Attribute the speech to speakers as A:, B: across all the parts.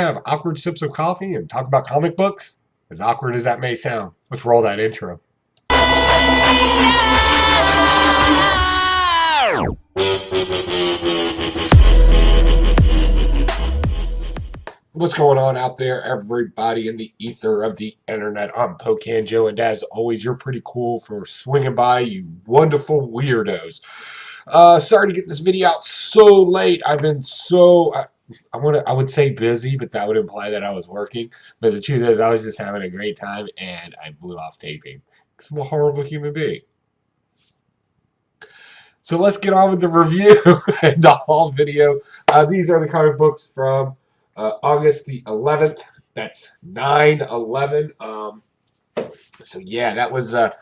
A: have awkward sips of coffee and talk about comic books? As awkward as that may sound, let's roll that intro. What's going on out there, everybody in the ether of the internet? I'm Pocan Joe, and as always, you're pretty cool for swinging by, you wonderful weirdos. Sorry to get this video out so late. I've been I would say busy, but that would imply that I was working. But the truth is, I was just having a great time, and I blew off taping because I'm a horrible human being. So let's get on with the review and the haul video. These are the comic books from August the 11th. That's 9/11. So yeah, that was a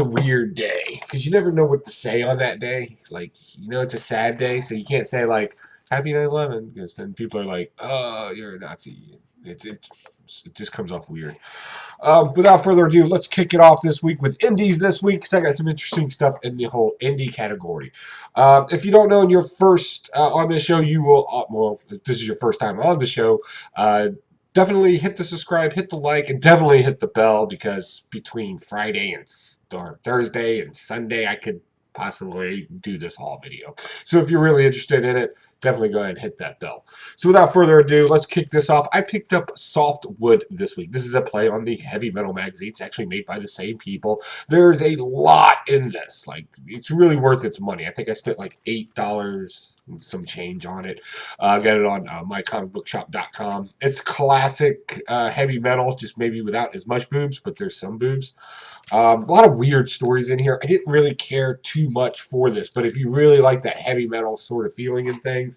A: weird day because you never know what to say on that day. Like, it's a sad day, so you can't say like Happy 9/11 because then people are like, "Oh, you're a Nazi." It just comes off weird. Without further ado, let's kick it off this week with indies this week because I got some interesting stuff in the whole indie category. If you don't know, and you're first on this show, you will, well, if this is your first time on the show, definitely hit the subscribe, hit the like, and definitely hit the bell because between Friday and or Thursday and Sunday, I could possibly do this haul video. So if you're really interested in it, definitely go ahead and hit that bell. So without further ado, let's kick this off. I picked up Soft Wood this week. This is a play on the heavy metal magazine. It's actually made by the same people. There's a lot in this. Like, it's really worth its money. I think I spent like $8 and some change on it. I got it on mycomicbookshop.com. It's classic heavy metal, just maybe without as much boobs, but there's some boobs. A lot of weird stories in here. I didn't really care too much for this, but if you really like that heavy metal sort of feeling and things,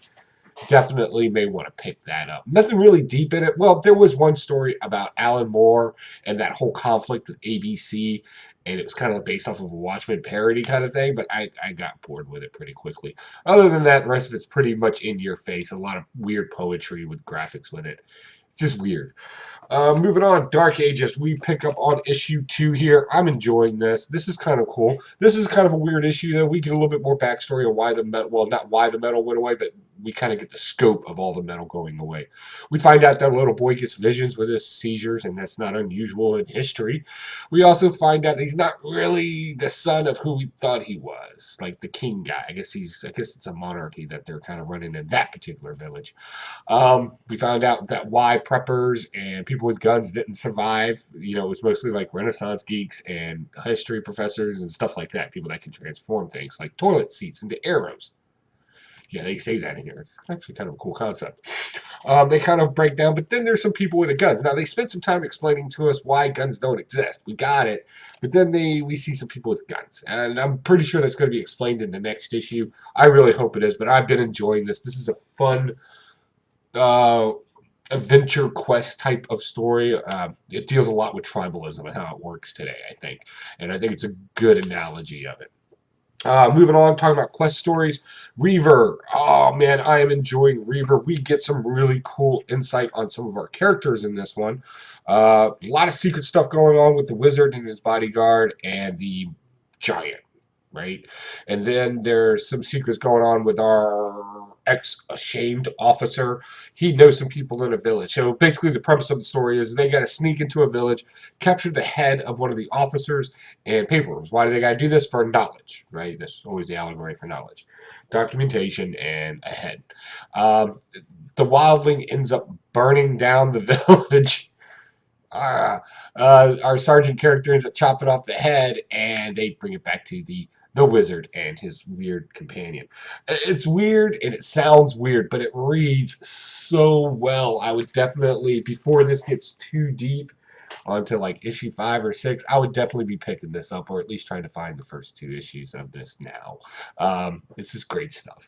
A: definitely may want to pick that up. Nothing really deep in it. Well, there was one story about Alan Moore and that whole conflict with ABC, and it was kind of based off of a Watchmen parody kind of thing, but I got bored with it pretty quickly. Other than that, the rest of it's pretty much in your face. A lot of weird poetry with graphics with it. It's just weird. Moving on, Dark Ages. We pick up on issue 2 here. I'm enjoying this. This is kind of cool. This is kind of a weird issue, though. We get a little bit more backstory on why the metal, well, not why the metal went away, but we kind of get the scope of all the metal going away. We find out that a little boy gets visions with his seizures, and that's not unusual in history. We also find out he's not really the son of who we thought he was, like the king guy. I guess it's a monarchy that they're kind of running in that particular village. We found out that why preppers and people with guns didn't survive. It was mostly like Renaissance geeks and history professors and stuff like that. People that can transform things like toilet seats into arrows. Yeah, they say that in here. It's actually kind of a cool concept. They kind of break down, but then there's some people with the guns. Now, they spent some time explaining to us why guns don't exist. We got it. But then we see some people with guns. And I'm pretty sure that's going to be explained in the next issue. I really hope it is, but I've been enjoying this. This is a fun adventure quest type of story. It deals a lot with tribalism and how it works today, I think. And I think it's a good analogy of it. Moving on, talking about quest stories. Reaver. Oh, man, I am enjoying Reaver. We get some really cool insight on some of our characters in this one. A lot of secret stuff going on with the wizard and his bodyguard and the giant, right? And then there's some secrets going on with our ex-ashamed officer. He knows some people in a village. So basically the premise of the story is they got to sneak into a village, capture the head of one of the officers, and papers. Why do they got to do this? For knowledge, right? That's always the allegory for knowledge. Documentation and a head. The wildling ends up burning down the village. Our sergeant character ends up chopping off the head, and they bring it back to the wizard and his weird companion. It's weird and it sounds weird, but it reads so well. I would definitely, before this gets too deep onto like issue 5 or 6, I would definitely be picking this up, or at least trying to find the first 2 issues of this now. It's just great stuff.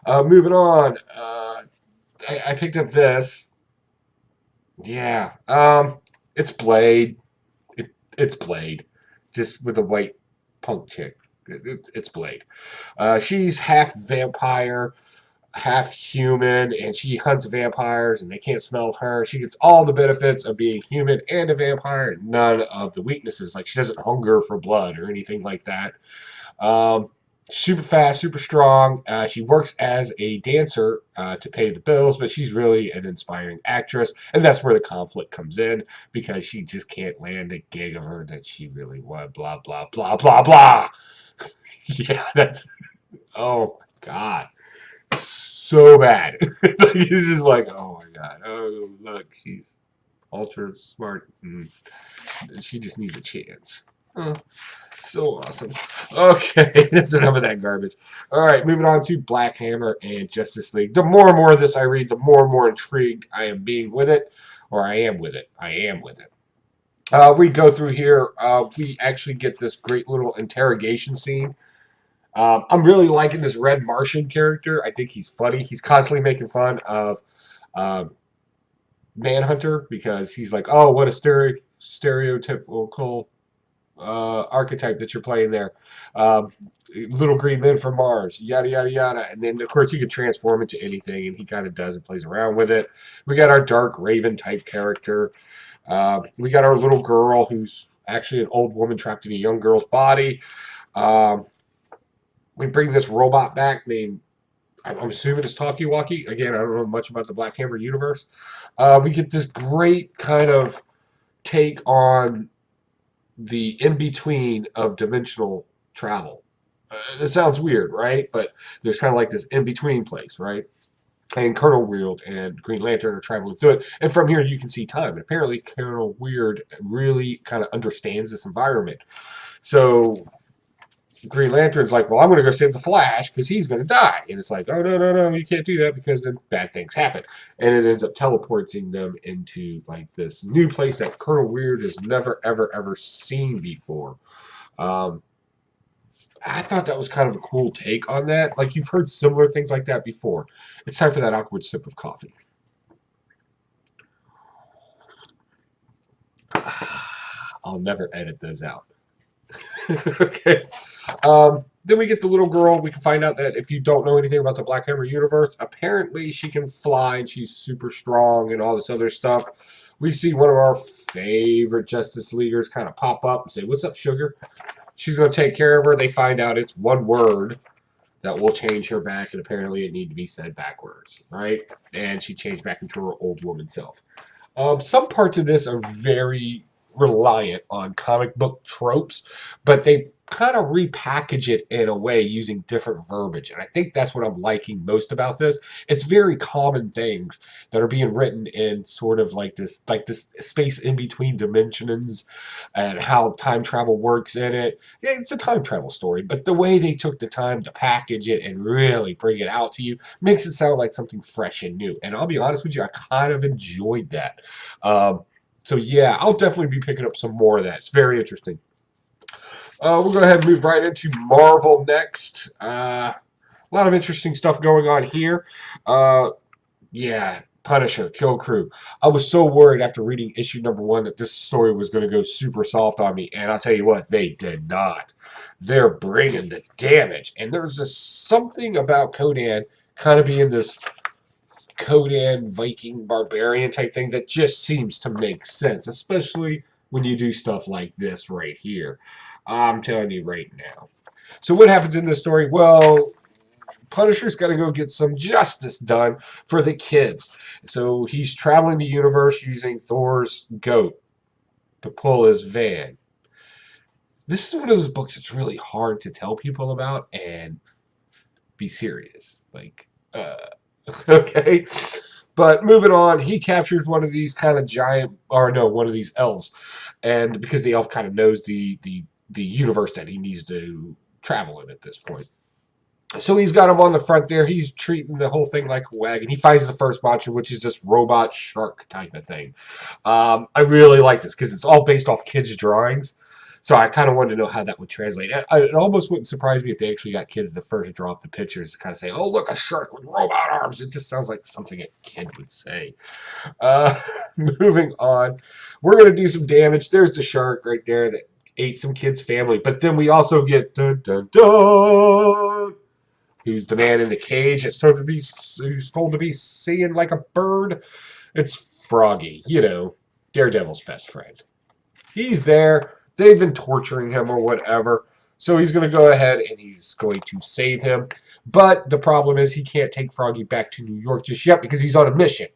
A: Moving on, I picked up this. Yeah, it's Blade. It's Blade, just with a white punk chick. It's Blade. She's half vampire, half human, and she hunts vampires, and they can't smell her. She gets all the benefits of being human and a vampire, none of the weaknesses. Like, she doesn't hunger for blood or anything like that. super fast, super strong. She works as a dancer to pay the bills, but she's really an inspiring actress, and that's where the conflict comes in because she just can't land a gig of her that she really wanted. Blah blah blah blah blah. Yeah, that's oh my god, so bad. Like, it's just like oh my god. Oh look, she's ultra smart. She just needs a chance. Oh, so awesome. Okay, that's enough of that garbage. All right, moving on to Black Hammer and Justice League. The more and more of this I read, the more and more intrigued I am being with it, or I am with it. I am with it. We go through here. We actually get this great little interrogation scene. I'm really liking this Red Martian character. I think he's funny. He's constantly making fun of um, Manhunter because he's like, "Oh, what a stereotypical archetype that you're playing there. Um, Little green men from Mars, yada yada yada." And then of course you can transform into anything, and he kind of does and plays around with it. We got our Dark Raven type character. We got our little girl who's actually an old woman trapped in a young girl's body. Um, we bring this robot back named, I'm assuming it's Talkie Walkie. Again, I don't know much about the Black Hammer universe. We get this great kind of take on the in between of dimensional travel. It sounds weird, right? But there's kind of like this in between place, right? And Colonel Weird and Green Lantern are traveling through it. And from here, you can see time. And apparently, Colonel Weird really kind of understands this environment. So Green Lantern's like, well, I'm going to go save the Flash because he's going to die. And it's like, oh, no, no, no, you can't do that because then bad things happen. And it ends up teleporting them into like this new place that Colonel Weird has never, ever, ever seen before. Um, I thought that was kind of a cool take on that. Like you've heard similar things like that before. It's time for that awkward sip of coffee. I'll never edit those out. Okay. Then we get the little girl. We can find out that if you don't know anything about the Black Hammer universe, apparently she can fly and she's super strong and all this other stuff. We see one of our favorite Justice Leaguers kind of pop up and say, "What's up, sugar?" She's going to take care of her. They find out it's one word that will change her back, and apparently it need to be said backwards, right? And she changed back into her old woman self. Some parts of this are very reliant on comic book tropes, but they kind of repackage it in a way using different verbiage. And I think that's what I'm liking most about this. It's very common things that are being written in sort of like this space in between dimensions and how time travel works in it. Yeah, it's a time travel story, but the way they took the time to package it and really bring it out to you makes it sound like something fresh and new. And I'll be honest with you, I kind of enjoyed that. So yeah, I'll definitely be picking up some more of that. It's very interesting. We'll go ahead and move right into Marvel next. A lot of interesting stuff going on here. Uh, yeah, Punisher, Kill Crew. I was so worried after reading issue number one that this story was going to go super soft on me, and I'll tell you what, they did not. They're bringing the damage, and there's just something about Conan kind of being this Conan Viking barbarian type thing that just seems to make sense, especially when you do stuff like this right here. I'm telling you right now. So what happens in this story? Well, Punisher's got to go get some justice done for the kids. So he's traveling the universe using Thor's goat to pull his van. This is one of those books that's really hard to tell people about and be serious. Like, okay. But moving on, he captures one of these kind of giant, or no, one of these elves, and because the elf kind of knows the universe that he needs to travel in at this point. So he's got him on the front there. He's treating the whole thing like a wagon. He finds the first monster, which is this robot shark type of thing. I really like this because it's all based off kids' drawings. So I kind of wanted to know how that would translate. It almost wouldn't surprise me if they actually got kids to first draw up the pictures to kind of say, "Oh, look, a shark with robot arms." It just sounds like something a kid would say. Uh, Moving on, we're going to do some damage. There's the shark right there that ate some kid's family. But then we also get dun, dun, dun, who's the man in the cage who's told to be singing like a bird. It's Froggy, Daredevil's best friend. He's there. They've been torturing him or whatever. So he's going to go ahead and he's going to save him. But the problem is he can't take Froggy back to New York just yet because he's on a mission.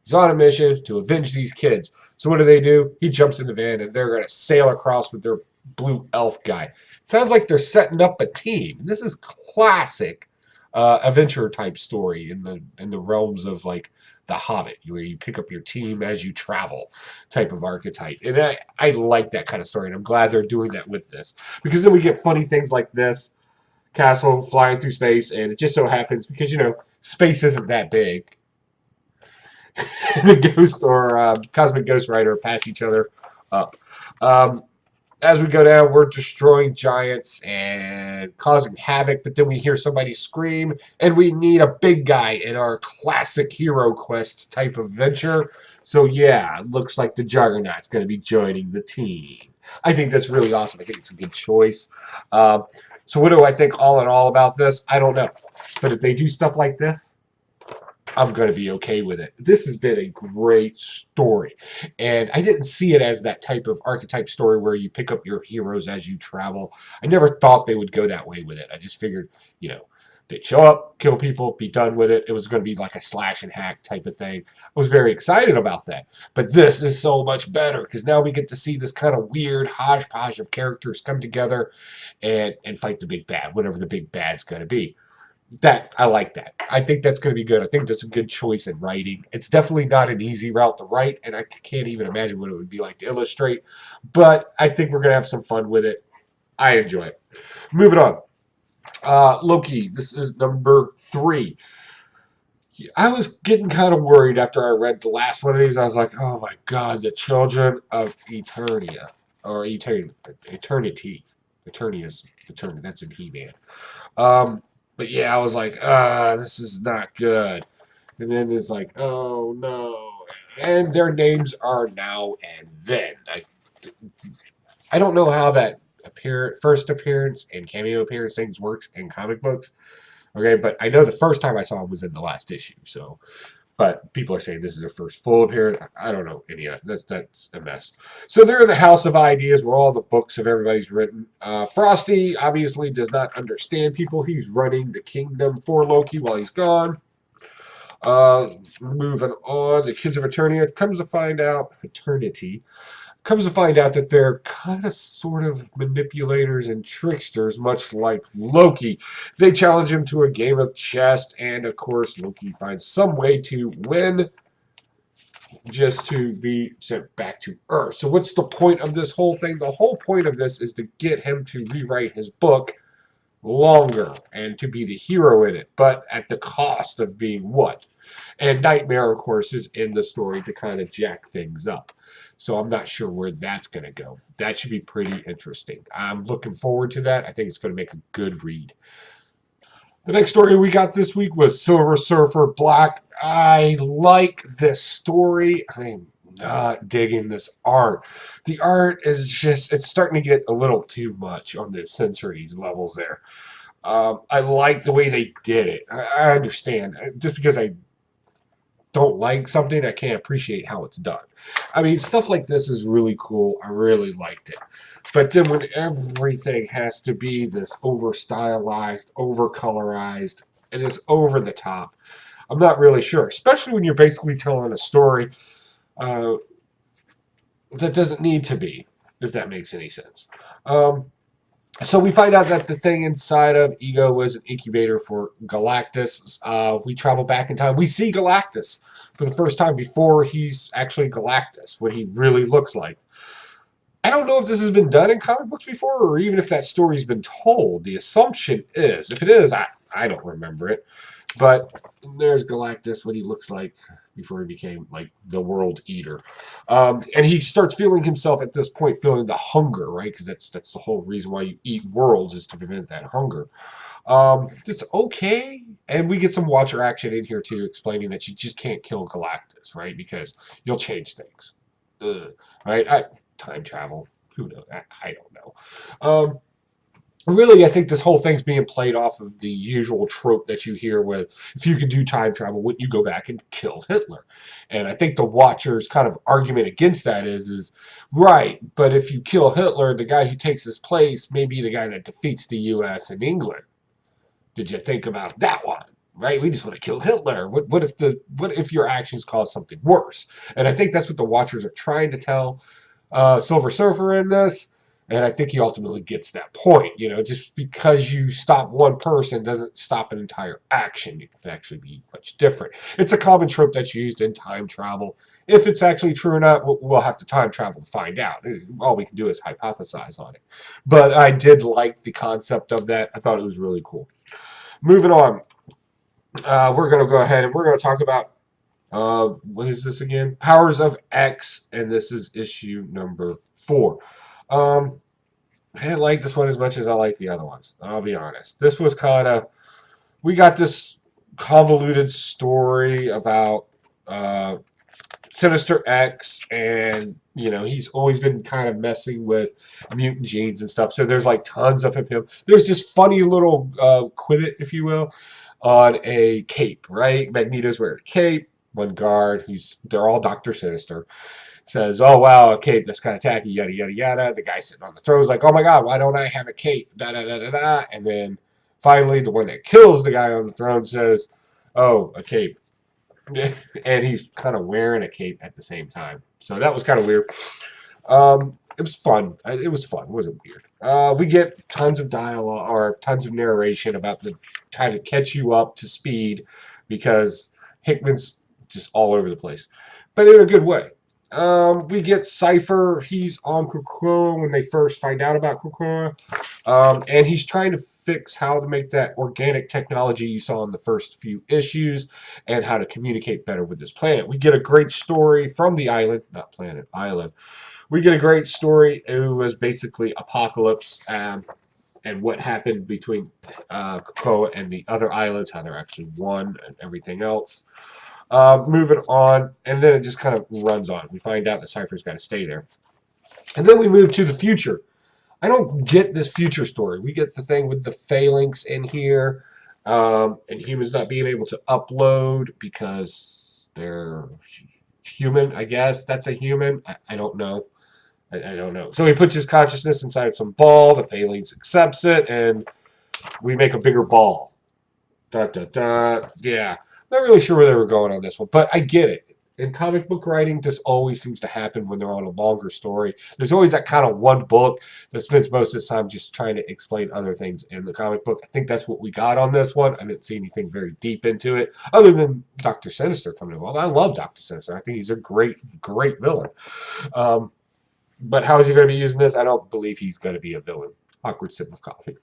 A: He's on a mission to avenge these kids. So what do? He jumps in the van and they're going to sail across with their blue elf guy. Sounds like they're setting up a team. This is classic adventure type story in the realms of like the Hobbit, where you pick up your team as you travel type of archetype. And I like that kind of story, and I'm glad they're doing that with this. Because then we get funny things like this castle flying through space, and it just so happens because space isn't that big. The ghost or cosmic ghost rider pass each other up. Um, as we go down, we're destroying giants and causing havoc, but then we hear somebody scream, and we need a big guy in our classic hero quest type of venture. So, yeah, it looks like the Juggernaut's going to be joining the team. I think that's really awesome. I think it's a good choice. So, what do I think all in all about this? I don't know. But if they do stuff like this, I'm going to be okay with it. This has been a great story. And I didn't see it as that type of archetype story where you pick up your heroes as you travel. I never thought they would go that way with it. I just figured, they'd show up, kill people, be done with it. It was going to be like a slash and hack type of thing. I was very excited about that. But this is so much better because now we get to see this kind of weird hodgepodge of characters come together and fight the big bad, whatever the big bad's going to be. That I like that. I think that's going to be good. I think that's a good choice in writing. It's definitely not an easy route to write, and I can't even imagine what it would be like to illustrate. But I think we're going to have some fun with it. I enjoy it. Moving on. Loki. This is number 3. I was getting kind of worried after I read the last one of these. I was like, oh my god, the children of Eternia or Eternity. Eternity. That's in He-Man. But yeah, I was like, this is not good. And then it's like, oh no. And their names are now and then. I don't know how that first appearance and cameo appearance things works in comic books. Okay, but I know the first time I saw him was in the last issue. So, but people are saying this is their first full appearance. I don't know any of that. That's a mess. So they're in the House of Ideas where all the books of everybody's written. Frosty obviously does not understand people. He's running the kingdom for Loki while he's gone. Moving on, the kids of Eternia comes to find out that they're kind of sort of manipulators and tricksters, much like Loki. They challenge him to a game of chess, and of course, Loki finds some way to win just to be sent back to Earth. So, what's the point of this whole thing? The whole point of this is to get him to rewrite his book longer and to be the hero in it, but at the cost of being what? And Nightmare, of course, is in the story to kind of jack things up. So I'm not sure where that's going to go. That should be pretty interesting. I'm looking forward to that. I think it's going to make a good read. The next story we got this week was Silver Surfer Black. I like this story. I'm not digging this art. The art is just, it's starting to get a little too much on the sensory levels there. I like the way they did it. I understand. Just because I don't like something, I can't appreciate how it's done. I mean, stuff like this is really cool. I really liked it. But then when everything has to be this over stylized, over colorized, and it's over the top, I'm not really sure. Especially when you're basically telling a story uh, that doesn't need to be, if that makes any sense. So we find out that the thing inside of Ego was an incubator for Galactus. We travel back in time. We see Galactus for the first time before he's actually Galactus, what he really looks like. I don't know if this has been done in comic books before or even if that story's been told. The assumption is. If it is, I don't remember it. But there's Galactus, what he looks like before he became like the World Eater, and he starts feeling himself at this point, feeling the hunger, right? Because that's the whole reason why you eat worlds is to prevent that hunger. It's okay, and we get some Watcher action in here too, explaining that you just can't kill Galactus, right? Because you'll change things, right? Time travel, who knows? I don't know. really, I think this whole thing's being played off of the usual trope that you hear with, if you could do time travel, wouldn't you go back and kill Hitler? And I think the Watcher's kind of argument against that is right, but if you kill Hitler, the guy who takes his place may be the guy that defeats the U.S. and England. Did you think about that one? Right? We just want to kill Hitler. What if your actions cause something worse? And I think that's what the Watchers are trying to tell Silver Surfer in this. And I think he ultimately gets that point. You know, just because you stop one person doesn't stop an entire action. It can actually be much different. It's a common trope that's used in time travel. If it's actually true or not, we'll have to time travel to find out. All we can do is hypothesize on it. But I did like the concept of that. I thought it was really cool. Moving on, we're going to go ahead and we're going to talk about what is this again? Powers of X, and this is issue number 4. I didn't like this one as much as I like the other ones. I'll be honest. This was kind of, we got this convoluted story about Sinister X, and he's always been kind of messing with mutant genes and stuff. So there's like tons of him. There's this funny little quibble, if you will, on a cape, right? Magneto's wearing a cape. One guard, they're all Dr. Sinister, says, "Oh wow, a cape that's kind of tacky, yada yada yada." The guy sitting on the throne is like, "Oh my god, why don't I have a cape?" Da da da da da. And then finally, the one that kills the guy on the throne says, "Oh, a cape." And he's kind of wearing a cape at the same time. So that was kind of weird. It was fun. It was fun. It wasn't weird. We get tons of dialogue or tons of narration about the trying to catch you up to speed because Hickman's just all over the place, but in a good way. We get Cypher. He's on Krakoa when they first find out about Krakoa. And he's trying to fix how to make that organic technology you saw in the first few issues and how to communicate better with this planet. We get a great story from the island, not planet, island. We get a great story. It was basically Apocalypse and what happened between Krakoa and the other islands, how they're actually one and everything else. Moving on, and then it just kind of runs on. We find out that Cypher's got to stay there. And then we move to the future. I don't get this future story. We get the thing with the phalanx in here, and humans not being able to upload because they're human, I guess. That's a human. I don't know. I don't know. So he puts his consciousness inside some ball. The phalanx accepts it, and we make a bigger ball. Da, da, da. Yeah. Not really sure where they were going on this one, but I get it. In comic book writing, this always seems to happen when they're on a longer story. There's always that kind of one book that spends most of its time just trying to explain other things in the comic book. I think that's what we got on this one. I didn't see anything very deep into it, other than Dr. Sinister coming involved. I love Dr. Sinister. I think he's a great, great villain. But how is he going to be using this? I don't believe he's going to be a villain. Awkward sip of coffee.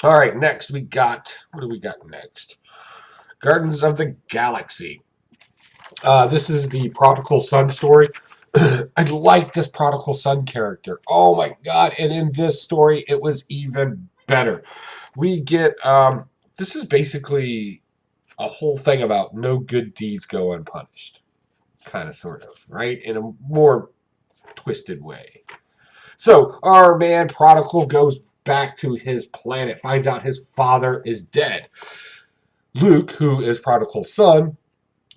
A: All right, next we got, what do we got next? Gardens of the Galaxy. This is the Prodigal Son story. I like this Prodigal Son character. Oh my god, and in this story, it was even better. We get, this is basically a whole thing about no good deeds go unpunished. Kind of, sort of, right? In a more twisted way. So, our man Prodigal goes back to his planet, finds out his father is dead. Luke, who is Prodigal's son,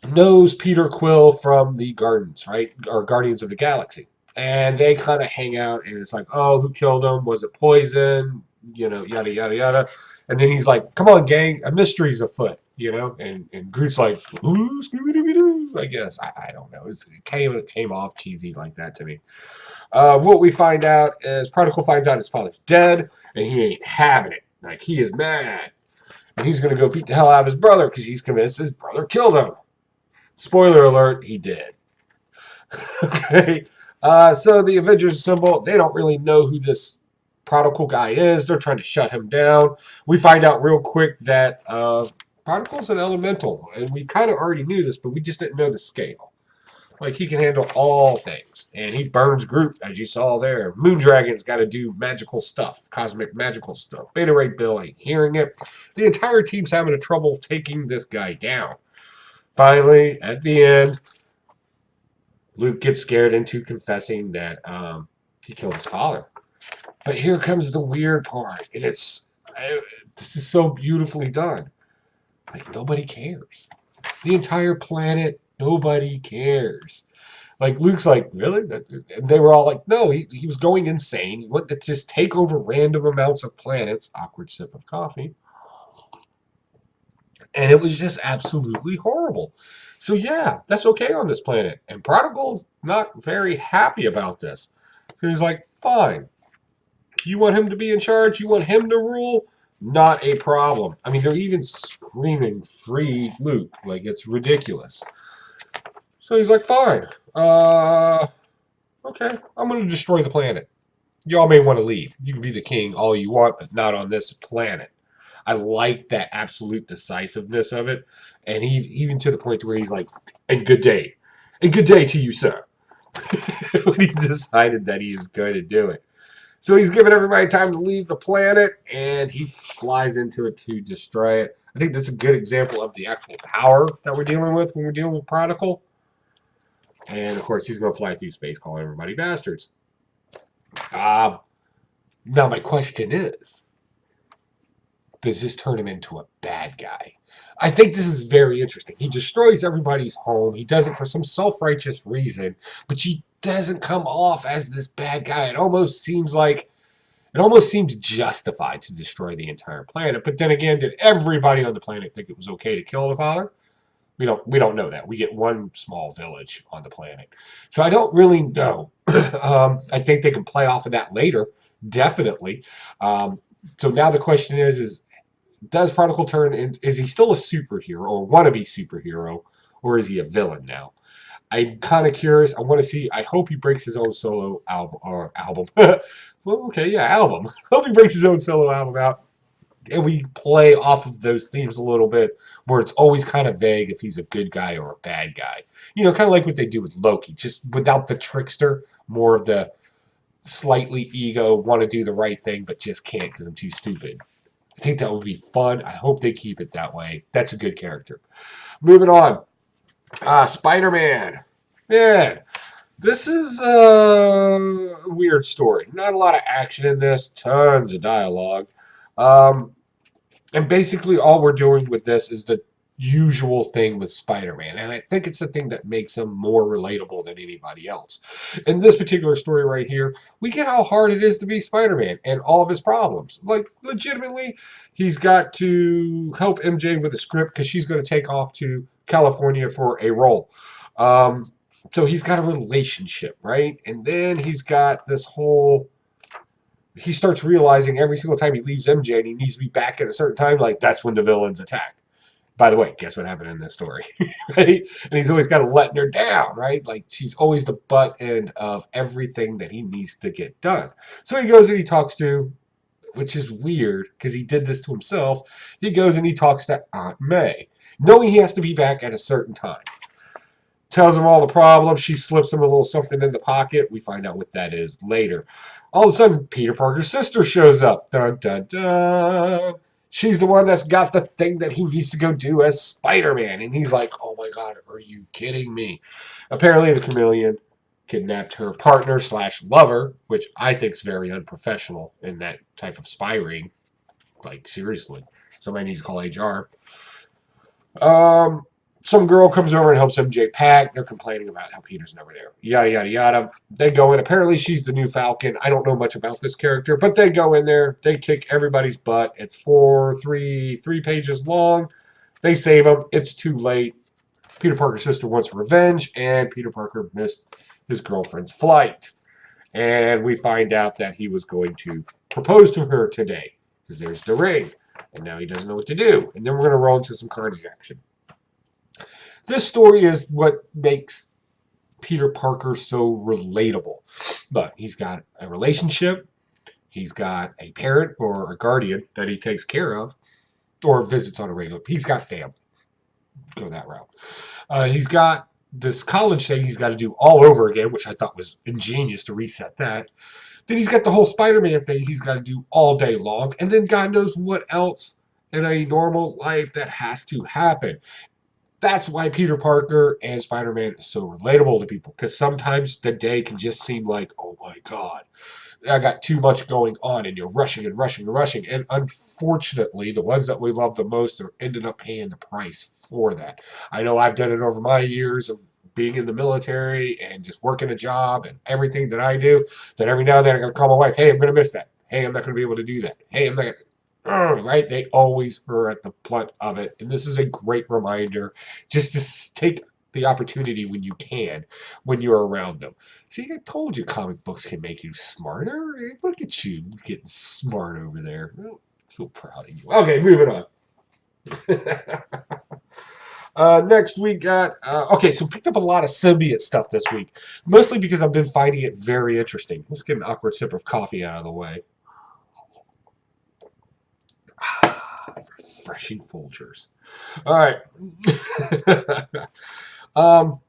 A: knows Peter Quill from the Gardens, right? Or Guardians of the Galaxy. And they kind of hang out, and it's like, oh, who killed him? Was it poison? Yada, yada, yada. And then he's like, come on, gang, a mystery's afoot, And Groot's like, ooh, Scooby-Dooby-Doo, I guess. I don't know. It came off cheesy like that to me. What we find out is Prodigal finds out his father's dead, and he ain't having it. Like, he is mad. And he's going to go beat the hell out of his brother because he's convinced his brother killed him. Spoiler alert, he did. Okay. So the Avengers Assemble, they don't really know who this Prodigal guy is. They're trying to shut him down. We find out real quick that Prodigal's an elemental. And we kind of already knew this, but we just didn't know the scale. Like, he can handle all things. And he burns Groot, as you saw there. Moondragon's got to do magical stuff. Cosmic magical stuff. Beta Ray Bill ain't hearing it. The entire team's having trouble taking this guy down. Finally, at the end, Luke gets scared into confessing that he killed his father. But here comes the weird part, and this is so beautifully done. Like, nobody cares. The entire planet, nobody cares. Like, Luke's like, really? And they were all like, no, he was going insane. He wanted to just take over random amounts of planets. Awkward sip of coffee. And it was just absolutely horrible. So, yeah, that's okay on this planet. And Prodigal's not very happy about this. So he's like, fine. You want him to be in charge? You want him to rule? Not a problem. I mean, they're even screaming, free Luke. Like, it's ridiculous. So he's like, fine. Okay, I'm going to destroy the planet. Y'all may want to leave. You can be the king all you want, but not on this planet. I like that absolute decisiveness of it. And he even to the point where he's like, and good day. And good day to you, sir. When he's decided that he is going to do it. So he's giving everybody time to leave the planet, and he flies into it to destroy it. I think that's a good example of the actual power that we're dealing with when we're dealing with Prodigal. And, of course, he's going to fly through space calling everybody bastards. Now my question is, does this turn him into a bad guy? I think this is very interesting. He destroys everybody's home. He does it for some self-righteous reason, but he doesn't come off as this bad guy. It almost seemed justified to destroy the entire planet. But then again, did everybody on the planet think it was okay to kill the father? We don't know that. We get one small village on the planet. So I don't really know. I think they can play off of that later, definitely. So now the question is does Prodigal turn in? Is he still a superhero or wannabe superhero, or is he a villain now? I'm kind of curious. I want to see. I hope he breaks his own solo album or album. Well, okay, yeah, album. I hope he breaks his own solo album out, and we play off of those themes a little bit, where it's always kind of vague if he's a good guy or a bad guy. Kind of like what they do with Loki, just without the trickster, more of the slightly ego, want to do the right thing, but just can't because I'm too stupid. I think that would be fun. I hope they keep it that way. That's a good character. Moving on. Spider-Man. Man, this is a weird story. Not a lot of action in this. Tons of dialogue. Um, and basically all we're doing with this is the usual thing with Spider-Man. And I think it's the thing that makes him more relatable than anybody else. In this particular story right here, we get how hard it is to be Spider-Man and all of his problems. Like, legitimately, he's got to help MJ with a script because she's going to take off to California for a role. So he's got a relationship, right? And then he's got this whole he starts realizing every single time he leaves MJ and he needs to be back at a certain time, like that's when the villains attack. By the way, guess what happened in this story? Right? And he's always kind of letting her down, right? Like she's always the butt end of everything that he needs to get done. So he goes and he talks to, which is weird because he did this to himself. He goes and he talks to Aunt May, knowing he has to be back at a certain time. Tells him all the problems. She slips him a little something in the pocket. We find out what that is later. All of a sudden, Peter Parker's sister shows up. Dun, dun, dun. She's the one that's got the thing that he needs to go do as Spider-Man. And he's like, oh my God, are you kidding me? Apparently, the chameleon kidnapped her partner slash lover, which I think is very unprofessional in that type of spy ring. Like, seriously. Somebody needs to call HR. Some girl comes over and helps MJ pack. They're complaining about how Peter's never there. Yada, yada, yada. They go in. Apparently, she's the new Falcon. I don't know much about this character, but they go in there. They kick everybody's butt. It's three pages long. They save him. It's too late. Peter Parker's sister wants revenge, and Peter Parker missed his girlfriend's flight. And we find out that he was going to propose to her today because there's the ring. And now he doesn't know what to do. And then we're going to roll into some carnage action. This story is what makes Peter Parker so relatable. But he's got a relationship, he's got a parent or a guardian that he takes care of or visits on a regular. He's got family. Go that route. He's got this college thing he's got to do all over again, which I thought was ingenious to reset that. Then he's got the whole Spider-Man thing he's got to do all day long. And then God knows what else in a normal life that has to happen. That's why Peter Parker and Spider-Man is so relatable to people, because sometimes the day can just seem like, oh my God, I got too much going on, and you're rushing and rushing and rushing. And unfortunately, the ones that we love the most are ended up paying the price for that. I know I've done it over my years of being in the military and just working a job and everything that I do. That every now and then I'm going to call my wife, hey, I'm going to miss that. Hey, I'm not going to be able to do that. Hey, I'm not going to. Right? They always are at the brunt of it. And this is a great reminder just to take the opportunity when you can, when you're around them. See, I told you comic books can make you smarter. Hey, look at you getting smart over there. I'm so proud of you. Okay, moving on. Next we got okay, so picked up a lot of symbiote stuff this week, mostly because I've been finding it very interesting. Let's get an awkward sip of coffee out of the way. Refreshing Folgers. All right. um,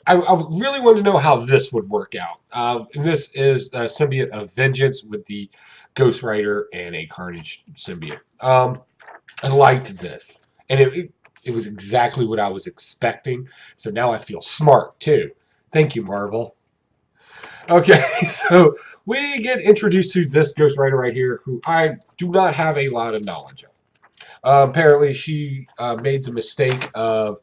A: I really wanted to know how this would work out. And this is a symbiote of Vengeance with the Ghost Rider and a Carnage symbiote. I liked this, and it was exactly what I was expecting. So now I feel smart too. Thank you, Marvel. Okay, so we get introduced to this Ghost Rider right here, who I do not have a lot of knowledge of. Apparently, she made the mistake of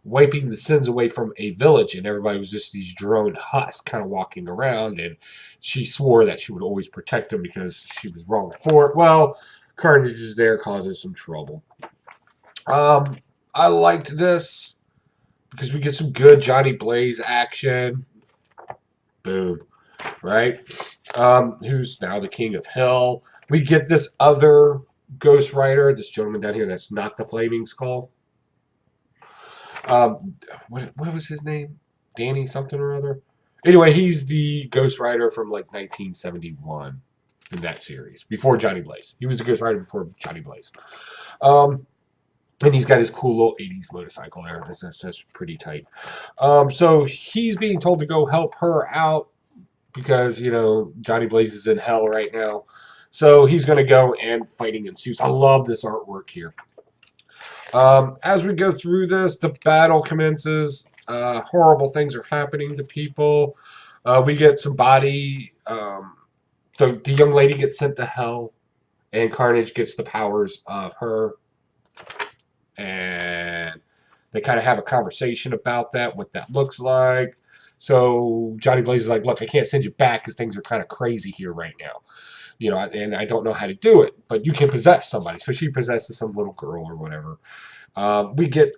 A: wiping the sins away from a village, and everybody was just these drone husks kind of walking around, and she swore that she would always protect them because she was wrong for it. Well, Carnage is there causing some trouble. Um, I liked this because we get some good Johnny Blaze action. Boom. Right? Who's now the king of hell. We get this other Ghost Rider, this gentleman down here that's not the Flaming Skull. What was his name? Danny something or other. Anyway, he's the Ghost Rider from like 1971 in that series before Johnny Blaze. He was the Ghost Rider before Johnny Blaze. And he's got his cool little 80s motorcycle there. That's pretty tight. So he's being told to go help her out because, you know, Johnny Blaze is in hell right now. So he's going to go and fighting ensues. I love this artwork here. As we go through this, the battle commences. Horrible things are happening to people. We get some body. The young lady gets sent to hell, and Carnage gets the powers of her. And they kind of have a conversation about that, what that looks like. So Johnny Blaze is like, look, I can't send you back because things are kind of crazy here right now. You know, and I don't know how to do it, but you can possess somebody. So she possesses some little girl or whatever. We get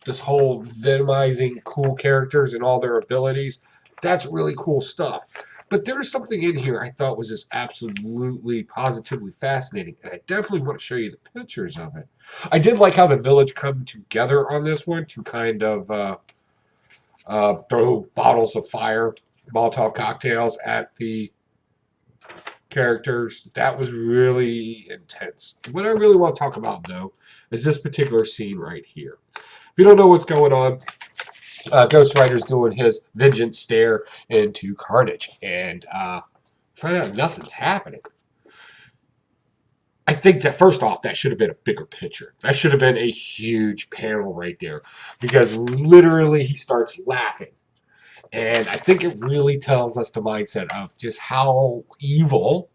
A: this whole venomizing cool characters and all their abilities. That's really cool stuff. But there's something in here I thought was just absolutely, positively fascinating. And I definitely want to show you the pictures of it. I did like how the village come together on this one to kind of throw bottles of fire, Molotov cocktails at the characters. That was really intense. What I really want to talk about, though, is this particular scene right here. If you don't know what's going on, Ghost Rider's doing his vengeance stare into Carnage, and find out nothing's happening. I think that first off, that should have been a bigger picture. That should have been a huge panel right there, because literally he starts laughing. And I think it really tells us the mindset of just how evil,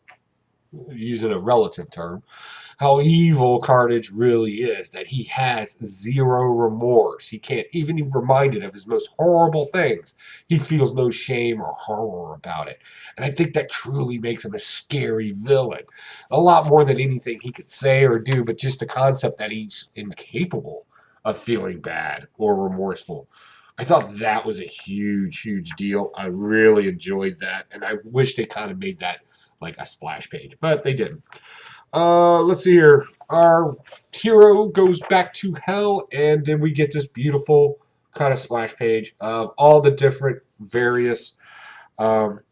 A: using a relative term, how evil Carnage really is, that he has zero remorse. He can't even be reminded of his most horrible things. He feels no shame or horror about it. And I think that truly makes him a scary villain. A lot more than anything he could say or do, but just the concept that he's incapable of feeling bad or remorseful. I thought that was a huge, huge deal. I really enjoyed that, and I wish they kind of made that like a splash page, but they didn't. Let's see here. Our hero goes back to hell, and then we get this beautiful kind of splash page of all the different various um,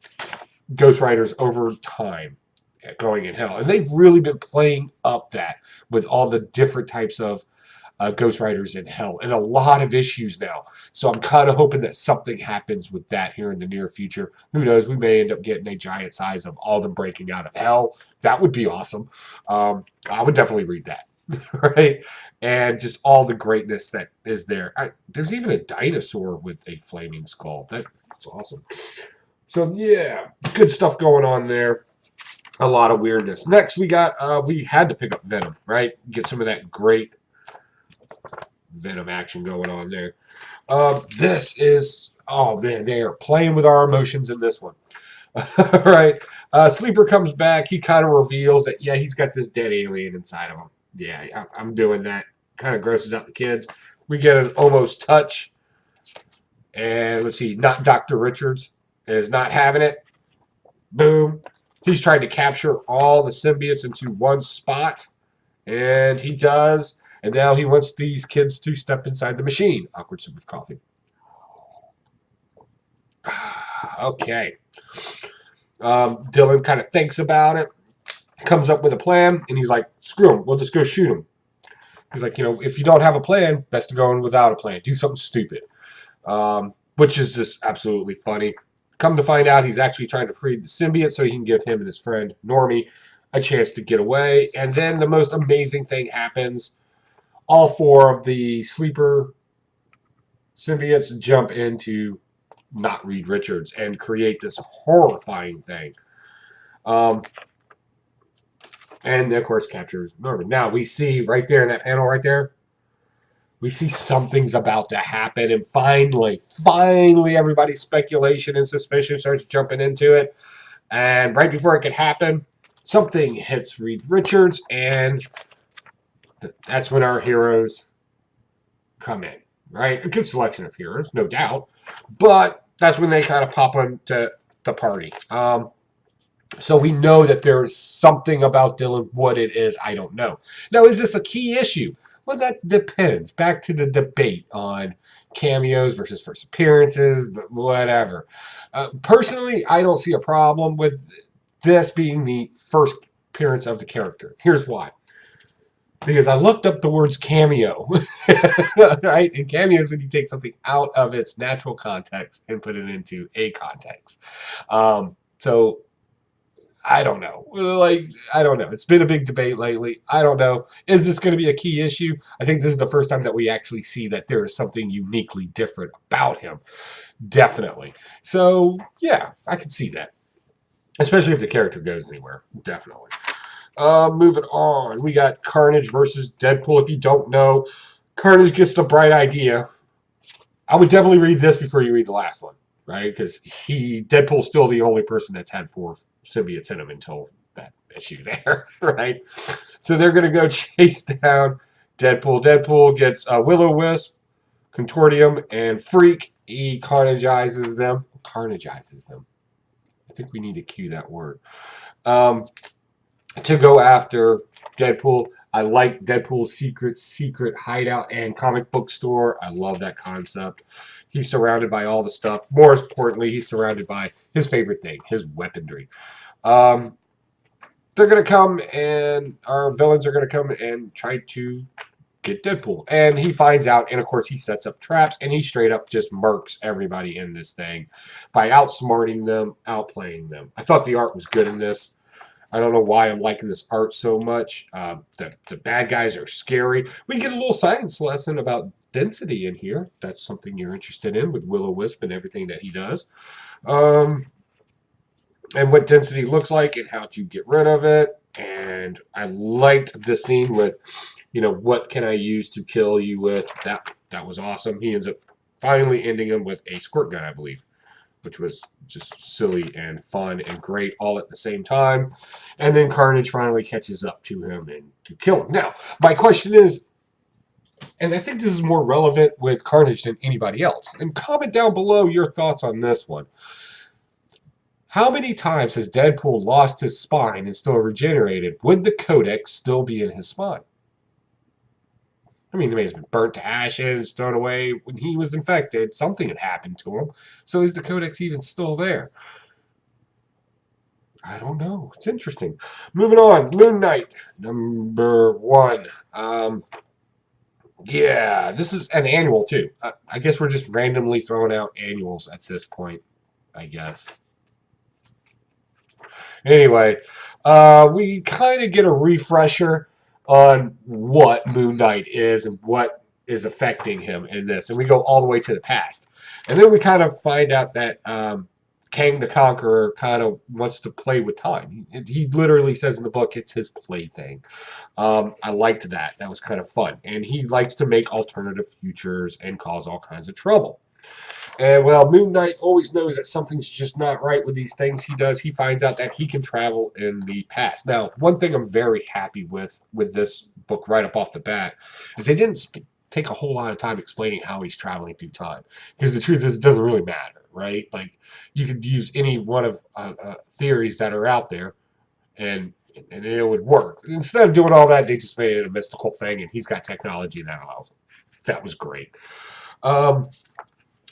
A: Ghost Riders over time going in hell. And they've really been playing up that with all the different types of Ghost Riders in hell and a lot of issues now. So I'm kind of hoping that something happens with that here in the near future. Who knows? We may end up getting a giant size of all them breaking out of hell. That would be awesome. I would definitely read that. right? And just all the greatness that is there. There's even a dinosaur with a flaming skull. That's awesome. So yeah, good stuff going on there. A lot of weirdness. Next, we had to pick up Venom, right? Get some of that great Venom action going on there. This is, oh man, they are playing with our emotions in this one. Right? Sleeper comes back. He kind of reveals that, yeah, he's got this dead alien inside of him. Yeah, I'm doing that. Kind of grosses out the kids. We get an almost touch. And let's see, not Dr. Richards is not having it. Boom. He's trying to capture all the symbiotes into one spot. And he does. And now he wants these kids to step inside the machine. Awkward sip of coffee. Okay. Dylan kind of thinks about it, comes up with a plan, and he's like, screw him. We'll just go shoot him. He's like, if you don't have a plan, best to go in without a plan. Do something stupid. Which is just absolutely funny. Come to find out, he's actually trying to free the symbiote so he can give him and his friend, Normie, a chance to get away. And then the most amazing thing happens. All four of the sleeper symbiotes jump into not Reed Richards and create this horrifying thing. And of course captures Norman. Now we see right there in that panel right there, we see something's about to happen, and finally, everybody's speculation and suspicion starts jumping into it. And right before it could happen, something hits Reed Richards, and that's when our heroes come in. Right, a good selection of heroes, no doubt, but that's when they kind of pop into the party. So we know that there's something about Dylan. What it is, I don't know. Now, is this a key issue? Well, that depends. Back to the debate on cameos versus first appearances, whatever. Personally, I don't see a problem with this being the first appearance of the character. Here's why. Because I looked up the words cameo, right? And cameo is when you take something out of its natural context and put it into a context. So I don't know. I don't know. It's been a big debate lately. I don't know. Is this going to be a key issue? I think this is the first time that we actually see that there is something uniquely different about him. Definitely. So, yeah, I could see that. Especially if the character goes anywhere. Definitely. Moving on. We got Carnage versus Deadpool. If you don't know, Carnage gets the bright idea. I would definitely read this before you read the last one, right? Because Deadpool's still the only person that's had 4 symbiotes in him until that issue there, right? So they're going to go chase down Deadpool. Deadpool gets Will-O-Wisp, Contortium, and Freak. He carnageizes them. Carnageizes them. I think we need to cue that word. To go after Deadpool. I like Deadpool's secret hideout and comic book store. I love that concept. He's surrounded by all the stuff. More importantly, he's surrounded by his favorite thing, his weaponry. They're going to come, and our villains are going to come and try to get Deadpool. And he finds out, and of course he sets up traps, and he straight up just murks everybody in this thing by outsmarting them, outplaying them. I thought the art was good in this. I don't know why I'm liking this art so much. The bad guys are scary. We get a little science lesson about density in here. That's something you're interested in with Will-O-Wisp and everything that he does. And what density looks like and how to get rid of it. And I liked the scene with, what can I use to kill you with? That was awesome. He ends up finally ending him with a squirt gun, I believe, which was just silly and fun and great all at the same time. And then Carnage finally catches up to him and to kill him. Now, my question is, and I think this is more relevant with Carnage than anybody else, and comment down below your thoughts on this one. How many times has Deadpool lost his spine and still regenerated? Would the Codex still be in his spine? I mean, the man's been burnt to ashes, thrown away when he was infected. Something had happened to him. So is the Codex even still there? I don't know. It's interesting. Moving on. Moon Knight, number 1. Yeah, this is an annual, too. I guess we're just randomly throwing out annuals at this point, I guess. Anyway, we kind of get a refresher on what Moon Knight is and what is affecting him in this. And we go all the way to the past. And then we kind of find out that Kang the Conqueror kind of wants to play with time. He literally says in the book it's his plaything. I liked that. That was kind of fun. And he likes to make alternative futures and cause all kinds of trouble. And well, Moon Knight always knows that something's just not right with these things he does. He finds out that he can travel in the past. Now, one thing I'm very happy with this book right up off the bat is they didn't take a whole lot of time explaining how he's traveling through time. Because the truth is, it doesn't really matter, right? Like, you could use any one of theories that are out there, and it would work. Instead of doing all that, they just made it a mystical thing, and he's got technology that allows him. That was great.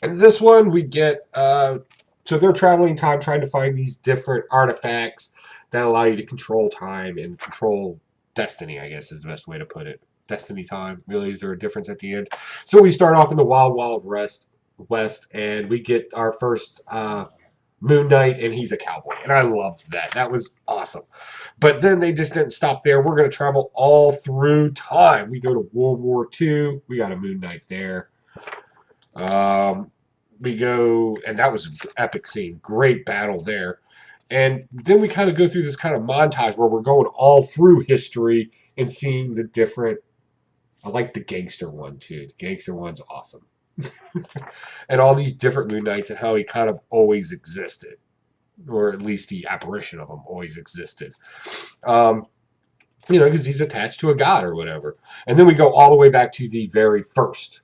A: And this one, we get, so they're traveling time trying to find these different artifacts that allow you to control time and control destiny, I guess is the best way to put it. Destiny time. Really, is there a difference at the end? So we start off in the Wild Wild West, and we get our first Moon Knight, and he's a cowboy. And I loved that. That was awesome. But then they just didn't stop there. We're going to travel all through time. We go to World War II. We got a Moon Knight there. We go, and that was an epic scene. Great battle there. And then we kind of go through this kind of montage where we're going all through history and seeing the different. I like the gangster one too. The gangster one's awesome. And all these different Moon Knights and how he kind of always existed. Or at least the apparition of him always existed. Because he's attached to a god or whatever. And then we go all the way back to the very first.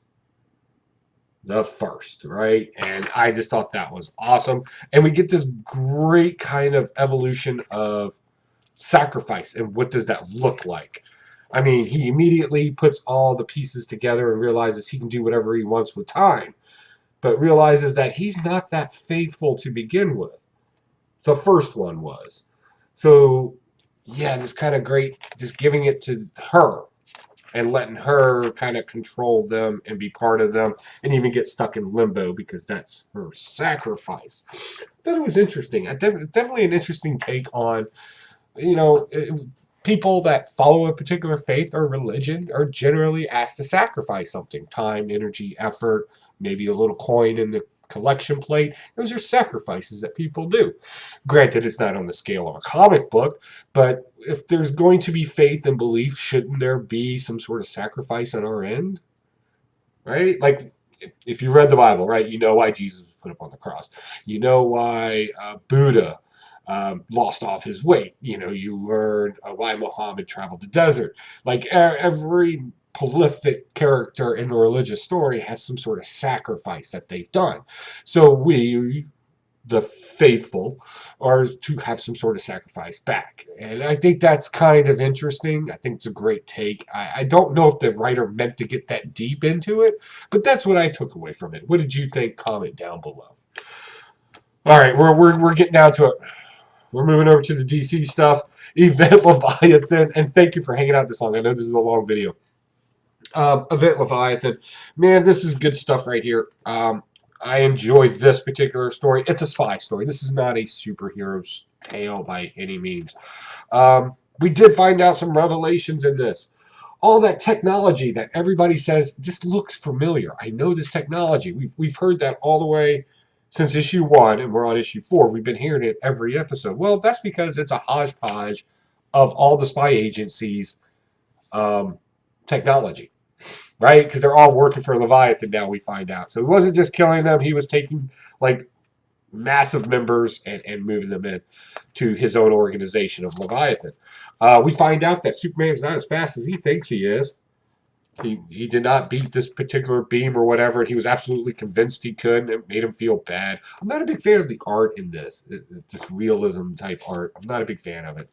A: The first, right? And I just thought that was awesome. And we get this great kind of evolution of sacrifice. And what does that look like? I mean, he immediately puts all the pieces together and realizes he can do whatever he wants with time. But realizes that he's not that faithful to begin with. The first one was. So, yeah, this kind of great, just giving it to her. And letting her kind of control them and be part of them and even get stuck in limbo because that's her sacrifice. I thought it was interesting. Definitely an interesting take on, people that follow a particular faith or religion are generally asked to sacrifice something. Time, energy, effort, maybe a little coin in the collection plate. Those are sacrifices that people do. Granted, it's not on the scale of a comic book, but if there's going to be faith and belief, shouldn't there be some sort of sacrifice on our end? Right? Like, if you read the Bible, right, you know why Jesus was put up on the cross. You know why Buddha lost off his weight. You learn why Muhammad traveled the desert. Like, every prolific character in a religious story has some sort of sacrifice that they've done. So we, the faithful, are to have some sort of sacrifice back. And I think that's kind of interesting. I think it's a great take. I don't know if the writer meant to get that deep into it, but that's what I took away from it. What did you think? Comment down below. All right, we're getting down to it. We're moving over to the DC stuff. Event Leviathan, and thank you for hanging out this long. I know this is a long video. Event Leviathan. Man, this is good stuff right here. I enjoyed this particular story. It's a spy story. This is not a superhero's tale by any means. We did find out some revelations in this. All that technology that everybody says just looks familiar. I know this technology. We've heard that all the way since issue 1, and we're on issue 4. We've been hearing it every episode. Well, that's because it's a hodgepodge of all the spy agencies' technology. Right? Because they're all working for Leviathan now, we find out. So he wasn't just killing them. He was taking, like, massive members and moving them in to his own organization of Leviathan. We find out that Superman's not as fast as he thinks he is. He did not beat this particular beam or whatever. And he was absolutely convinced he could. It made him feel bad. I'm not a big fan of the art in this. It's this realism type art. I'm not a big fan of it.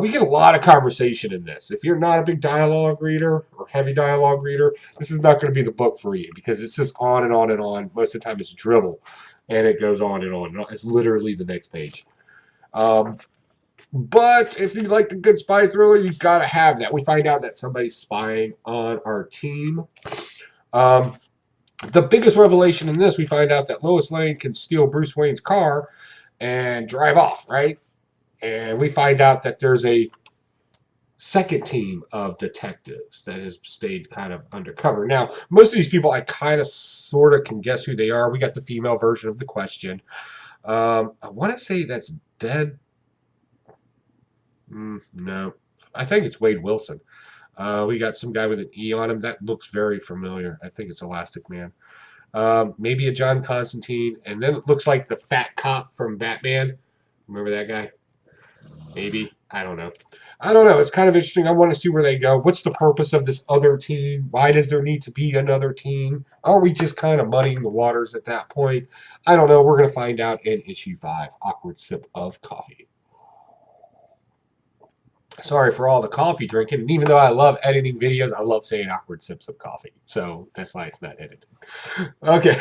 A: We get a lot of conversation in this. If you're not a big dialogue reader or heavy dialogue reader, this is not going to be the book for you because it's just on and on and on. Most of the time it's drivel, and it goes on and on and on. It's literally the next page. But if you like the good spy thriller, you've got to have that. We find out that somebody's spying on our team. The biggest revelation in this, we find out that Lois Lane can steal Bruce Wayne's car and drive off, right? And we find out that there's a second team of detectives that has stayed kind of undercover. Now, most of these people, I kind of sort of can guess who they are. We got the female version of the question. I want to say that's dead. No, I think it's Wade Wilson. We got some guy with an E on him that looks very familiar. I think it's Elastic Man. Maybe a John Constantine, and then it looks like the fat cop from Batman. Remember that guy? Maybe. I don't know. I don't know. It's kind of interesting. I want to see where they go. What's the purpose of this other team? Why does there need to be another team? Are we just kind of muddying the waters at that point? I don't know. We're going to find out in issue 5. Awkward sip of coffee. Sorry for all the coffee drinking. And even though I love editing videos, I love saying awkward sips of coffee. So that's why it's not edited. Okay.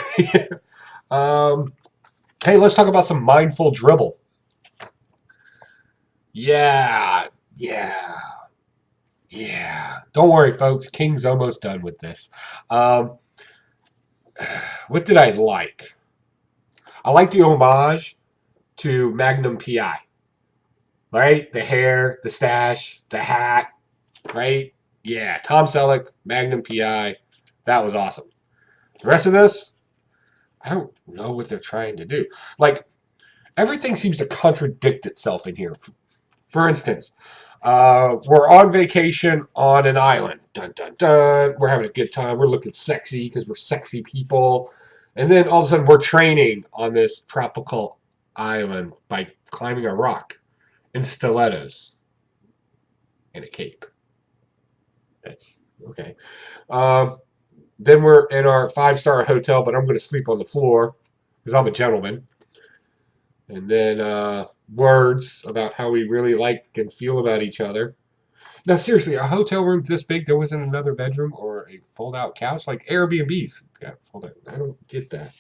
A: Hey, let's talk about some mindful dribble. Yeah. Yeah. Yeah. Don't worry, folks. King's almost done with this. Um, what did I like? I like the homage to Magnum PI. Right? The hair, the stash, the hat, right? Yeah, Tom Selleck, Magnum PI. That was awesome. The rest of this, I don't know what they're trying to do. Like, everything seems to contradict itself in here. For instance, we're on vacation on an island. Dun, dun, dun. We're having a good time. We're looking sexy because we're sexy people. And then all of a sudden, we're training on this tropical island by climbing a rock in stilettos and a cape. That's okay. Um, then we're in our 5-star hotel, but I'm going to sleep on the floor because I'm a gentleman. And then words about how we really like and feel about each other. Now, seriously, a hotel room this big, there wasn't another bedroom or a fold-out couch like Airbnbs. Yeah, fold out. I don't get that.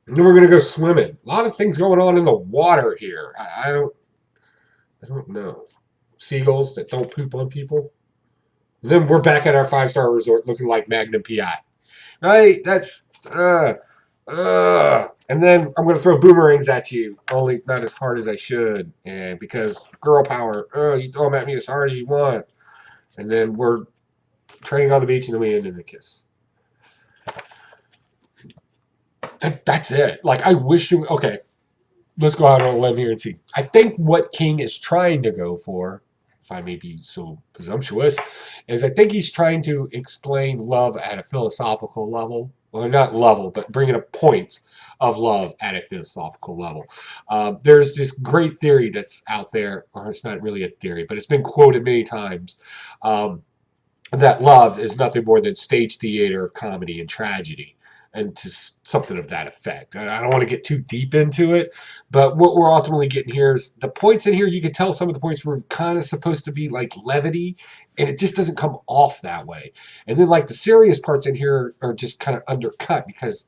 A: Then we're gonna go swimming. A lot of things going on in the water here. I don't know. Seagulls that don't poop on people. Then we're back at our 5-star resort looking like Magnum PI. Right? That's and then I'm gonna throw boomerangs at you, only not as hard as I should, and because girl power, you throw them at me as hard as you want. And then we're training on the beach and then we end in a kiss. That's it. Like I wish you okay, let's go out on a limb here and see. I think what King is trying to go for, if I may be so presumptuous, is I think he's trying to explain love at a philosophical level. Well, not level, but bringing a point of love at a philosophical level. There's this great theory that's out there, or it's not really a theory, but it's been quoted many times. That love is nothing more than stage theater, comedy, and tragedy, and just something of that effect. I don't want to get too deep into it, but what we're ultimately getting here is the points in here. You can tell some of the points were kind of supposed to be like levity, and it just doesn't come off that way. And then like the serious parts in here are just kind of undercut because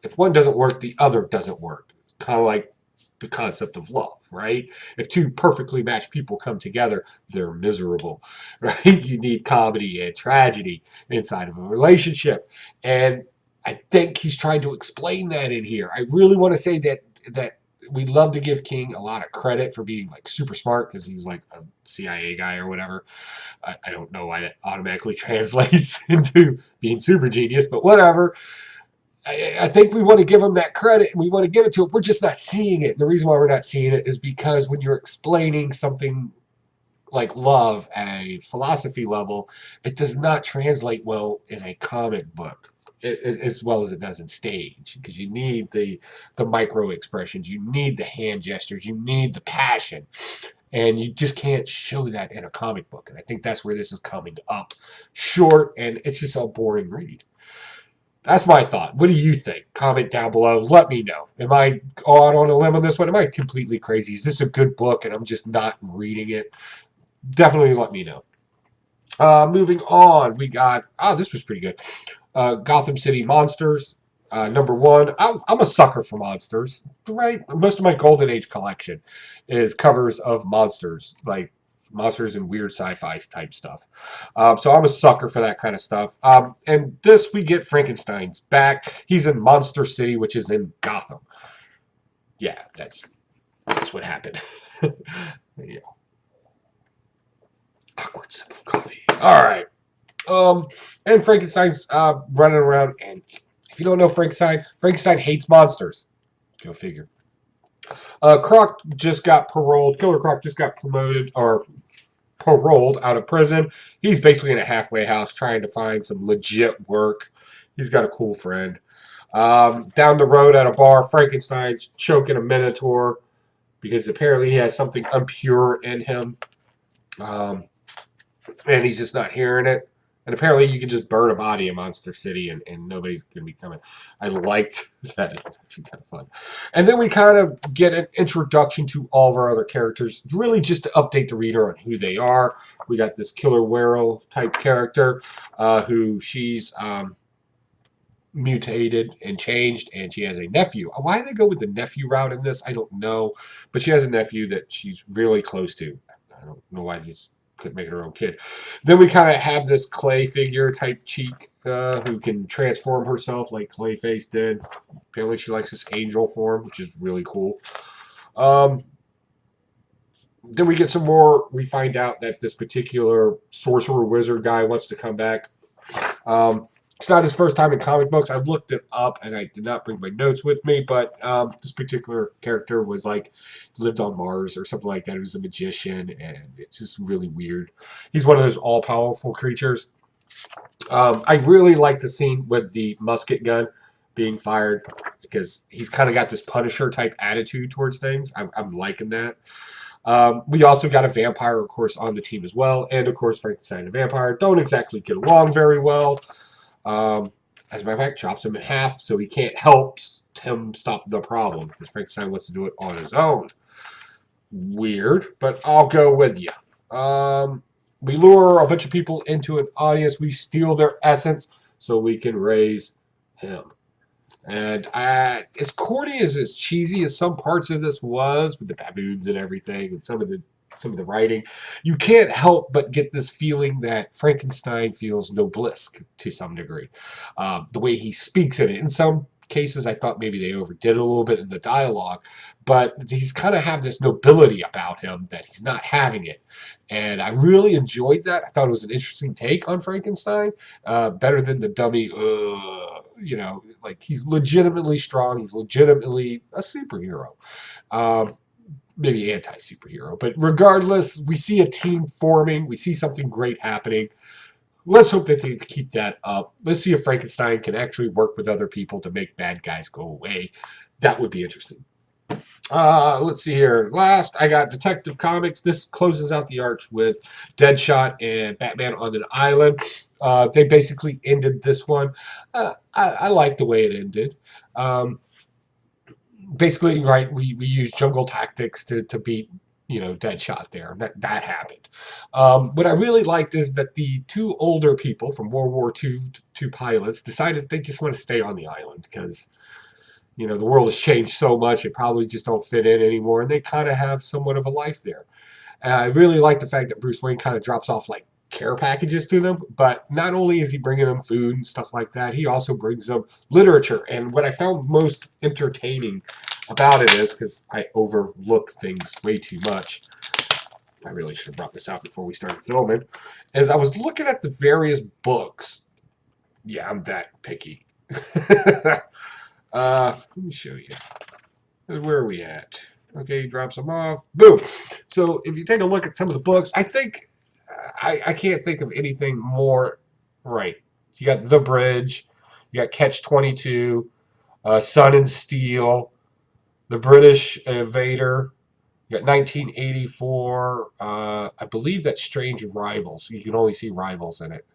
A: if one doesn't work, the other doesn't work. Kind of like the concept of love, right? If two perfectly matched people come together, they're miserable, right? You need comedy and tragedy inside of a relationship. And I think he's trying to explain that in here. I really want to say that we'd love to give King a lot of credit for being like super smart because he's like a CIA guy or whatever. I don't know why that automatically translates into being super genius, but whatever. I think we want to give him that credit and we want to give it to him. We're just not seeing it. The reason why we're not seeing it is because when you're explaining something like love at a philosophy level, it does not translate well in a comic book as well as it does in stage because you need the micro expressions, you need the hand gestures, you need the passion, and you just can't show that in a comic book. And I think that's where this is coming up short, and it's just a boring read. That's my thought. What do you think? Comment down below. Let me know. Am I out on a limb on this one? Am I completely crazy? Is this a good book and I'm just not reading it? Definitely let me know. Moving on, we got, this was pretty good. Gotham City Monsters, #1. I'm a sucker for monsters, right? Most of my Golden Age collection is covers of monsters, like monsters and weird sci-fi type stuff. So I'm a sucker for that kind of stuff. And this, we get Frankenstein's back. He's in Monster City, which is in Gotham. Yeah, that's what happened. Yeah. Awkward sip of coffee. All right. And Frankenstein's running around, and if you don't know Frankenstein hates monsters. Go figure. Croc just got paroled. Killer Croc just got promoted or paroled out of prison. He's basically in a halfway house trying to find some legit work. He's got a cool friend. Down the road at a bar, Frankenstein's choking a minotaur because apparently he has something impure in him. Um, and he's just not hearing it. And apparently you can just burn a body in Monster City and nobody's going to be coming. I liked that. It was actually kind of fun. And then we kind of get an introduction to all of our other characters, really just to update the reader on who they are. We got this Killer Werewolf type character who she's mutated and changed, and she has a nephew. Why they go with the nephew route in this, I don't know. But she has a nephew that she's really close to. I don't know why these couldn't make it her own kid. Then we kind of have this clay figure type cheek who can transform herself like Clayface did. Apparently she likes this angel form, which is really cool. Then we get some more. We find out that this particular sorcerer wizard guy wants to come back. It's not his first time in comic books. I looked it up and I did not bring my notes with me, but this particular character was like lived on Mars or something like that. He was a magician and it's just really weird. He's one of those all-powerful creatures. I really like the scene with the musket gun being fired because he's kind of got this Punisher type attitude towards things. I'm liking that. We also got a vampire, of course, on the team as well. And, of course, Frankenstein and vampire don't exactly get along very well. As a matter of fact, chops him in half so he can't help him stop the problem because Frankenstein wants to do it on his own. Weird, but I'll go with you. We lure a bunch of people into an audience. We steal their essence so we can raise him. And as corny as cheesy as some parts of this was, with the baboons and everything, and some of the writing, you can't help but get this feeling that Frankenstein feels noblesque to some degree. The way he speaks in it. In some cases, I thought maybe they overdid it a little bit in the dialogue, but he's kind of have this nobility about him that he's not having it. And I really enjoyed that. I thought it was an interesting take on Frankenstein, better than the dummy, like he's legitimately strong. He's legitimately a superhero. Maybe anti-superhero. But regardless, we see a team forming. We see something great happening. Let's hope that they keep that up. Let's see if Frankenstein can actually work with other people to make bad guys go away. That would be interesting. Let's see here. Last, I got Detective Comics. This closes out the arch with Deadshot and Batman on an island. They basically ended this one. I like the way it ended. Basically, right, we used jungle tactics to beat, Deadshot there. That happened. What I really liked is that the two older people from World War II, two pilots, decided they just want to stay on the island because the world has changed so much, they probably just don't fit in anymore, and they kind of have somewhat of a life there. And I really like the fact that Bruce Wayne kind of drops off like care packages to them, but not only is he bringing them food and stuff like that, he also brings them literature. And what I found most entertaining about it is, because I overlook things way too much, I really should have brought this out before we started filming, as I was looking at the various books. Yeah, I'm that picky. Let me show you. Where are we at? Okay, he drops them off. Boom. So if you take a look at some of the books, I think I can't think of anything more right. You got The Bridge, you got Catch-22, Sun and Steel, The British Invader, you got 1984. I believe that's Strange Rivals. You can only see Rivals in it,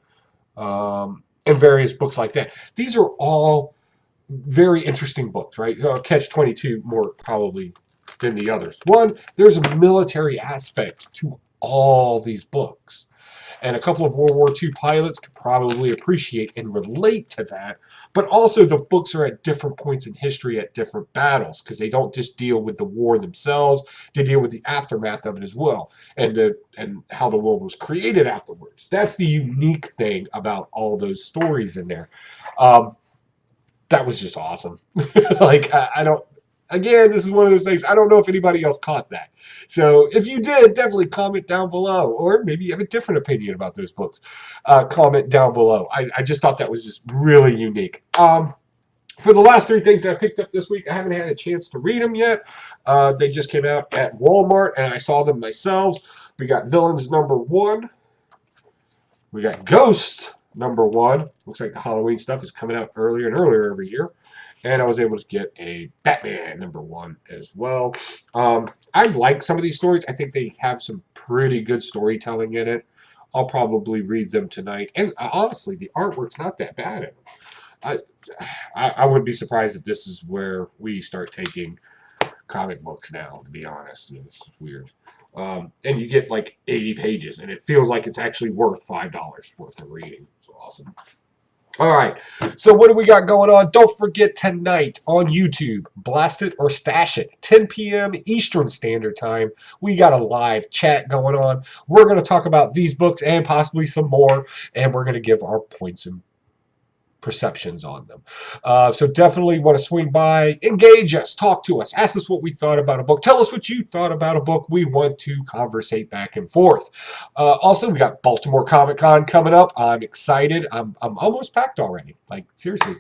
A: and various books like that. These are all very interesting books, right? Catch-22 more probably than the others. One, there's a military aspect to all these books. And a couple of World War II pilots could probably appreciate and relate to that. But also the books are at different points in history at different battles because they don't just deal with the war themselves. They deal with the aftermath of it as well and how the world was created afterwards. That's the unique thing about all those stories in there. That was just awesome. Like, I don't Again, this is one of those things. I don't know if anybody else caught that. So if you did, definitely comment down below. Or maybe you have a different opinion about those books. Comment down below. I just thought that was just really unique. For the last three things that I picked up this week, I haven't had a chance to read them yet. They just came out at Walmart, and I saw them myself. We got Villains #1. We got Ghost #1. Looks like the Halloween stuff is coming out earlier and earlier every year. And I was able to get a Batman #1 as well. I like some of these stories. I think they have some pretty good storytelling in it. I'll probably read them tonight. And honestly, the artwork's not that bad in them. I wouldn't be surprised if this is where we start taking comic books now, to be honest. It's weird. And you get like 80 pages, and it feels like it's actually worth $5 worth of reading. It's awesome. All right, so what do we got going on? Don't forget tonight on YouTube, Blast It or Stash It, 10 p.m. Eastern Standard Time. We got a live chat going on. We're going to talk about these books and possibly some more, and we're going to give our points and perceptions on them. So definitely want to swing by, engage us, talk to us, ask us what we thought about a book, tell us what you thought about a book. We want to conversate back and forth. Also, we got Baltimore Comic Con coming up. I'm excited. I'm almost packed already. Like, seriously.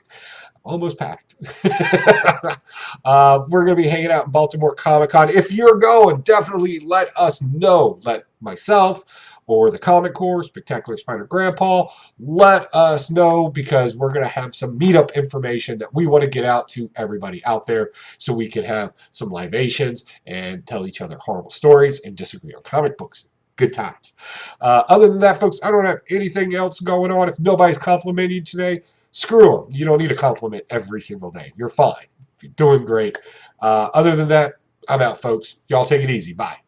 A: Almost packed. We're going to be hanging out in Baltimore Comic Con. If you're going, definitely let us know. Let myself or the Comic Corps, Spectacular Spider Grandpa, let us know, because we're going to have some meetup information that we want to get out to everybody out there so we can have some libations and tell each other horrible stories and disagree on comic books. Good times. Other than that, folks, I don't have anything else going on. If nobody's complimenting you today, screw them. You don't need a compliment every single day. You're fine. You're doing great. Other than that, I'm out, folks. Y'all take it easy. Bye.